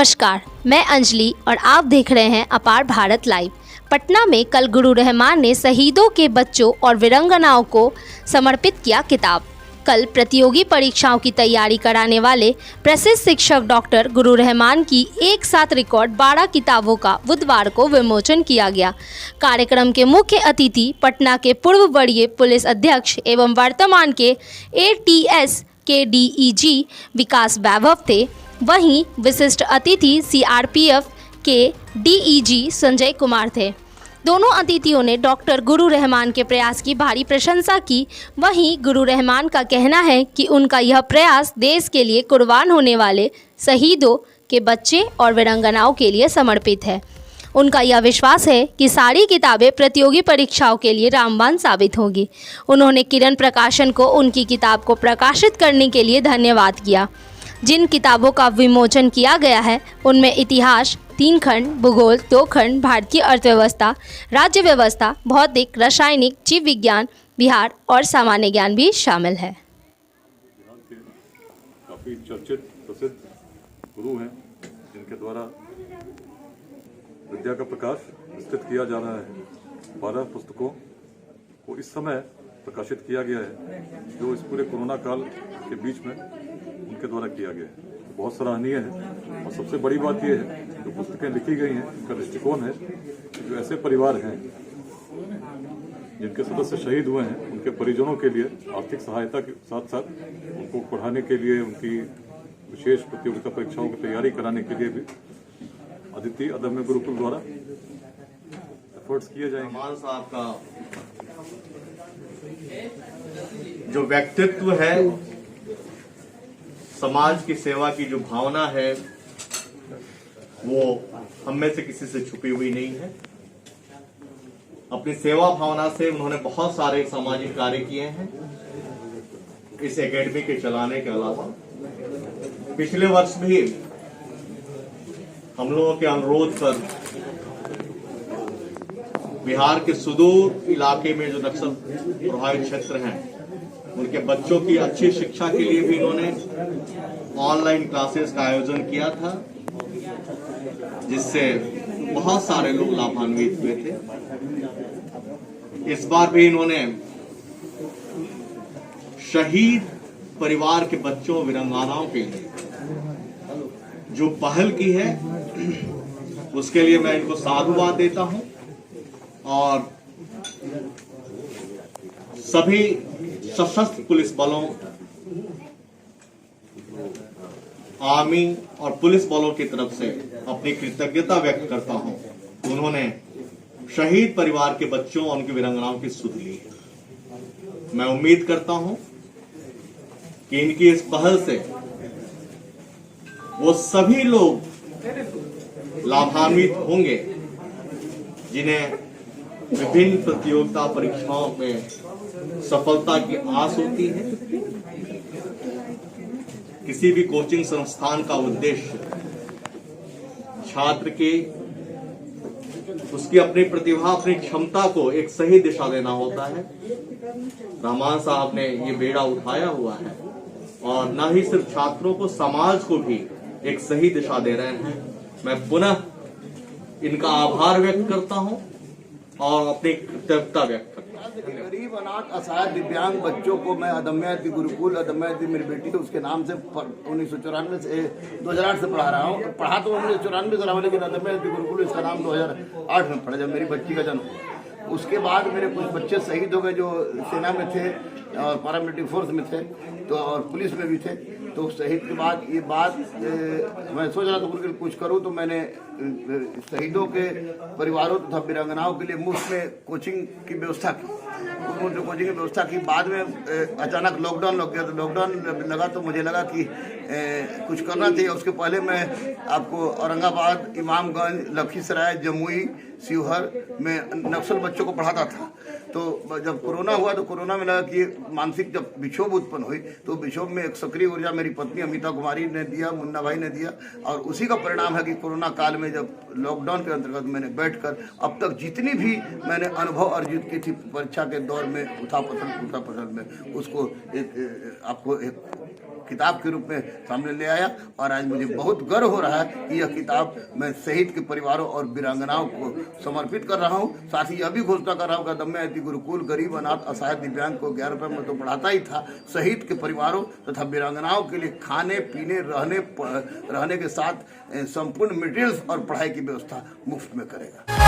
नमस्कार, मैं अंजलि और आप देख रहे हैं अपार भारत लाइव। पटना में कल गुरु रहमान ने शहीदों के बच्चों और वीरांगनाओं को समर्पित किया किताब। कल प्रतियोगी परीक्षाओं की तैयारी कराने वाले प्रसिद्ध शिक्षक डॉक्टर गुरु रहमान की एक साथ रिकॉर्ड 12 किताबों का बुधवार को विमोचन किया गया। कार्यक्रम के मुख्य अतिथि पटना के पूर्व वरीय पुलिस अध्यक्ष एवं वर्तमान के ATS के DEG विकास वैभव थे। वहीं विशिष्ट अतिथि CRPF के DEG संजय कुमार थे। दोनों अतिथियों ने डॉक्टर गुरु रहमान के प्रयास की भारी प्रशंसा की। वहीं गुरु रहमान का कहना है कि उनका यह प्रयास देश के लिए कुर्बान होने वाले शहीदों के बच्चे और वीरांगनाओं के लिए समर्पित है। उनका यह विश्वास है कि सारी किताबें प्रतियोगी परीक्षाओं के लिए रामबाण साबित होंगी। उन्होंने किरण प्रकाशन को उनकी किताब को प्रकाशित करने के लिए धन्यवाद किया। जिन किताबों का विमोचन किया गया है उनमें इतिहास 3 खंड, भूगोल 2 खंड, भारतीय अर्थव्यवस्था, राज्य व्यवस्था, भौतिक, रासायनिक, जीव विज्ञान, बिहार और सामान्य ज्ञान भी शामिल है। काफ़ी चर्चित प्रसिद्ध गुरु हैं जिनके द्वारा विद्या का प्रकाश विस्तृत किया जा रहा है। 12 पुस्तकों को इस समय प्रकाशित किया गया है जो इस पूरे कोरोना काल के बीच में उनके द्वारा किया गया है। बहुत सराहनीय है और सबसे बड़ी बात यह है जो पुस्तकें लिखी गई हैं उनका दृष्टिकोण है कि जो ऐसे परिवार हैं जिनके सदस्य शहीद हुए हैं उनके परिजनों के लिए आर्थिक सहायता के साथ साथ उनको पढ़ाने के लिए, उनकी विशेष प्रतियोगिता परीक्षाओं की तैयारी कराने के लिए भी अदिति अदम्य गुरुकुल द्वारा एफर्ट्स किए जाएंगे। रहमान साहब का जो व्यक्तित्व है, समाज की सेवा की जो भावना है, वो हम में से किसी से छुपी हुई नहीं है। अपनी सेवा भावना से उन्होंने बहुत सारे सामाजिक कार्य किए हैं इस एकेडमी के चलाने के अलावा। पिछले वर्ष भी हम लोगों के अनुरोध पर बिहार के सुदूर इलाके में जो नक्सल प्रभावित क्षेत्र हैं उनके बच्चों की अच्छी शिक्षा के लिए भी इन्होंने ऑनलाइन क्लासेस का आयोजन किया था जिससे बहुत सारे लोग लाभान्वित हुए थे। इस बार भी इन्होंने शहीद परिवार के बच्चों वीरांगनाओं के लिए जो पहल की है उसके लिए मैं इनको साधुवाद देता हूं और सभी सशस्त्र पुलिस बलों, आर्मी और पुलिस बलों की तरफ से अपनी कृतज्ञता व्यक्त करता हूं। उन्होंने शहीद परिवार के बच्चों और उनकी वीरांगनाओं की सुध ली है। मैं उम्मीद करता हूं कि इनकी इस पहल से वो सभी लोग लाभान्वित होंगे जिन्हें विभिन्न प्रतियोगिता परीक्षाओं में सफलता की आस होती है। किसी भी कोचिंग संस्थान का उद्देश्य छात्र के उसकी अपनी प्रतिभा, अपनी क्षमता को एक सही दिशा देना होता है। रहमान साहब ने ये बेड़ा उठाया हुआ है और न ही सिर्फ छात्रों को, समाज को भी एक सही दिशा दे रहे हैं। मैं पुनः इनका आभार व्यक्त करता हूं और अपनी कृतज्ञता व्यक्त करता हूं। गरीब अनाथ असहाय दिव्यांग बच्चों को मैं अदम्य गुरुकुल, अदम्य मेरी बेटी है उसके नाम से 1994 से 2008 से पढ़ा रहा हूँ। पढ़ा तो 1994 से रहा हूँ लेकिन अदम्य गुरुकुल इसका नाम 2008 में पढ़ा जब मेरी बच्ची का जन्म। उसके बाद मेरे कुछ बच्चे शहीद हो गए जो सेना में थे और पैरामिलिट्री फोर्स में थे तो और पुलिस में भी थे। तो शहीद के बाद ये बात मैं सोच रहा था कुछ करूं तो मैंने शहीदों के परिवारों तथा वीरांगनाओं के लिए मुफ्त में कोचिंग की व्यवस्था की। जो कोचिंग की व्यवस्था की बाद में अचानक लॉकडाउन लग गया तो लॉकडाउन लगा तो मुझे लगा कि कुछ करना चाहिए। उसके पहले मैं आपको औरंगाबाद, इमामगंज, लखीसराय, जमुई, शिवहर में नक्सल बच्चों को पढ़ाता था। तो जब कोरोना हुआ तो कोरोना में लगा कि मानसिक जब विक्षोभ उत्पन्न हुई तो विक्षोभ में एक सक्रिय ऊर्जा मेरी पत्नी अमिता कुमारी ने दिया, मुन्ना भाई ने दिया और उसी का परिणाम है कि कोरोना काल में जब लॉकडाउन के अंतर्गत मैंने बैठकर अब तक जितनी भी मैंने अनुभव अर्जित की थी परीक्षा के दौर में उठा पटल में उसको आपको एक किताब के रूप में सामने ले आया और आज मुझे बहुत गर्व हो रहा है कि यह किताब मैं शहीद के परिवारों और वीरांगनाओं को समर्पित कर रहा हूं। साथ ही यह भी घोषणा कर रहा हूं कि अदम्य अति गुरुकुल गरीब अनाथ असहाय दिव्यांग को 11 रुपये में तो पढ़ाता ही था, शहीद के परिवारों तथा वीरांगनाओं के लिए खाने पीने रहने के साथ संपूर्ण मटेरियल्स और पढ़ाई की व्यवस्था मुफ्त में करेगा।